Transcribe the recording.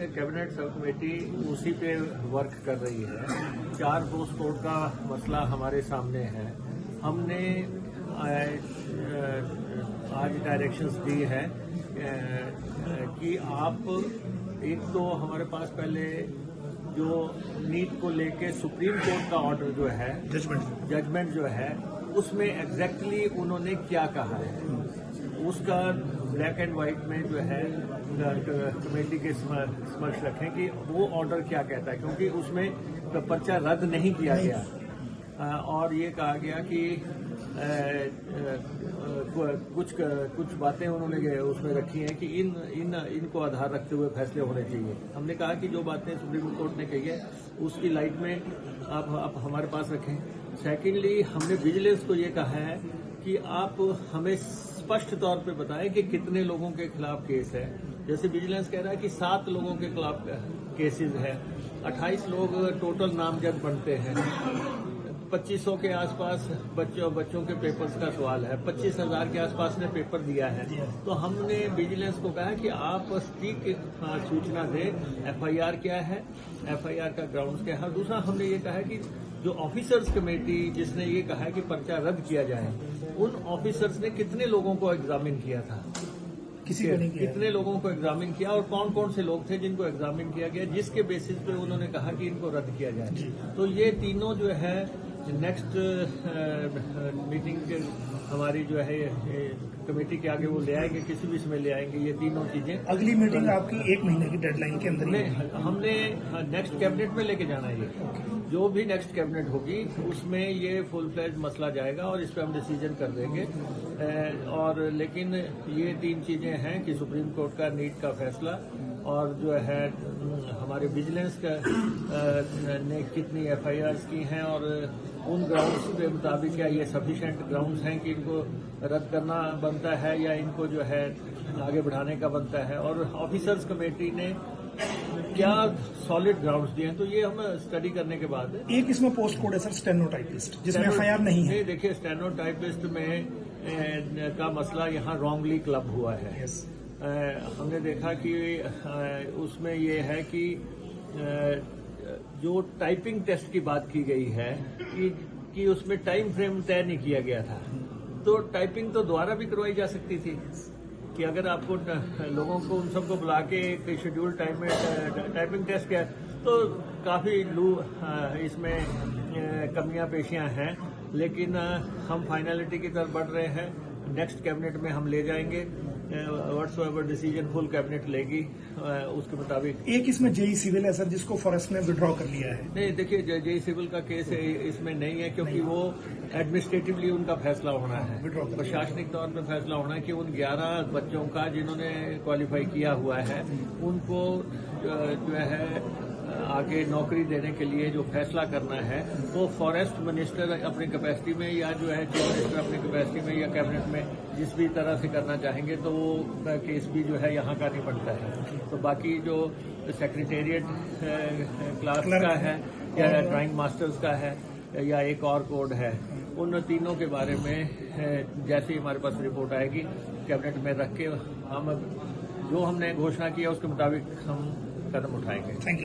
Cabinet sub committee उसी पे work कर रही है। 4 पोस्ट कोड का मसला हमारे सामने है। हमने आज डायरेक्शंस दी है कि आप एक तो हमारे पास पहले जो नीट को लेके सुप्रीम कोर्ट का ऑर्डर जो है जजमेंट जो है उसमें एग्जैक्टली उन्होंने क्या कहा है उसका ब्लैक एंड व्हाइट में जो है कमेटी के समक्ष रखें कि वो ऑर्डर क्या कहता है, क्योंकि उसमें पर्चा रद्द नहीं किया गया और ये कहा गया कि कुछ बातें उन्होंने उसमें रखी हैं कि इनको आधार रखते हुए फैसले होने चाहिए। हमने कहा कि जो बातें सुप्रीम कोर्ट ने कही है उसकी लाइट में आप हमारे पास रखें। सेकेंडली, हमने विजिलेंस को ये कहा है कि आप हमें स्पष्ट तौर पे बताएं कि कितने लोगों के खिलाफ केस है। जैसे विजिलेंस कह रहा है कि 7 लोगों के खिलाफ केसेस है, 28 लोग टोटल नामजद बनते हैं, 2500 के आसपास बच्चों के पेपर्स का सवाल है, 25,000 के आसपास ने पेपर दिया है। तो हमने विजिलेंस को कहा कि आप सटीक सूचना दें, एफआईआर क्या है, एफआईआर का ग्राउंड क्या है। दूसरा, हमने ये कहा है कि जो ऑफिसर्स कमेटी जिसने ये कहा है कि पर्चा रद्द किया जाए, उन ऑफिसर्स ने कितने लोगों को एग्जामिन किया था, किसी को नहीं किया, कितने लोगों को एग्जामिन किया और कौन कौन से लोग थे जिनको एग्जामिन किया गया, जिसके बेसिस पे उन्होंने कहा कि इनको रद्द किया जाए। तो ये तीनों जो है नेक्स्ट मीटिंग के हमारी जो है कमेटी के आगे वो ले आएंगे, किसी भी समय ले आएंगे ये तीनों चीजें। अगली मीटिंग आपकी 1 महीने की डेडलाइन के अंदर नहीं, हमने नेक्स्ट कैबिनेट में लेके जाना है। ये जो भी नेक्स्ट कैबिनेट होगी उसमें ये फुल फ्लैज मसला जाएगा और इस पर हम डिसीजन कर देंगे। और लेकिन ये 3 चीजें हैं कि सुप्रीम कोर्ट का नीट का फैसला और जो है हमारे विजिलेंस का ने कितनी एफआईआर्स की हैं और उन ग्राउंड्स के मुताबिक क्या ये सफिशिएंट ग्राउंड्स हैं कि इनको रद्द करना बनता है या इनको जो है आगे बढ़ाने का बनता है, और ऑफिसर्स कमेटी ने क्या सॉलिड ग्राउंड्स दिए हैं। तो ये हम स्टडी करने के बाद एक इसमें पोस्ट कोड है सर, स्टेनोटाइपिस्ट, जिसमें एफआईआर नहीं है। देखिए, स्टेनोटाइपिस्ट में का मसला यहाँ रॉन्गली क्लब हुआ है। हमने देखा कि उसमें ये है कि जो टाइपिंग टेस्ट की बात की गई है कि उसमें टाइम फ्रेम तय नहीं किया गया था, तो टाइपिंग तो दोबारा भी करवाई जा सकती थी कि अगर आपको लोगों को उन सबको बुला के एक शेड्यूल टाइम में टाइपिंग टेस्ट किया तो काफी इसमें कमियां पेशियां हैं। लेकिन हम फाइनलिटी की तरफ बढ़ रहे हैं। नेक्स्ट कैबिनेट में हम ले जाएंगे, व्हाट्सएवर डिसीजन फुल कैबिनेट लेगी उसके मुताबिक। एक इसमें जेई सिविल है सर, जिसको फॉरेस्ट ने विड्रॉ कर लिया है। नहीं, देखिए, जेई सिविल का केस इसमें नहीं है, क्योंकि वो एडमिनिस्ट्रेटिवली उनका फैसला होना है, प्रशासनिक तौर पर फैसला होना है कि उन 11 बच्चों का जिन्होंने क्वालिफाई किया हुआ है उनको जो है आगे नौकरी देने के लिए जो फैसला करना है वो फॉरेस्ट मिनिस्टर अपनी कैपेसिटी में या जो है चीफ मिनिस्टर अपनी कैपेसिटी में या कैबिनेट में जिस भी तरह से करना चाहेंगे, तो वो केस भी जो है यहाँ का नहीं बनता है। तो बाकी जो सेक्रेटेरिएट क्लास का है या ड्राइंग मास्टर्स का है या एक और कोड है, उन तीनों के बारे में जैसे ही हमारे पास रिपोर्ट आएगी कैबिनेट में रख के हम जो हमने घोषणा की है उसके मुताबिक हम कदम उठाएंगे।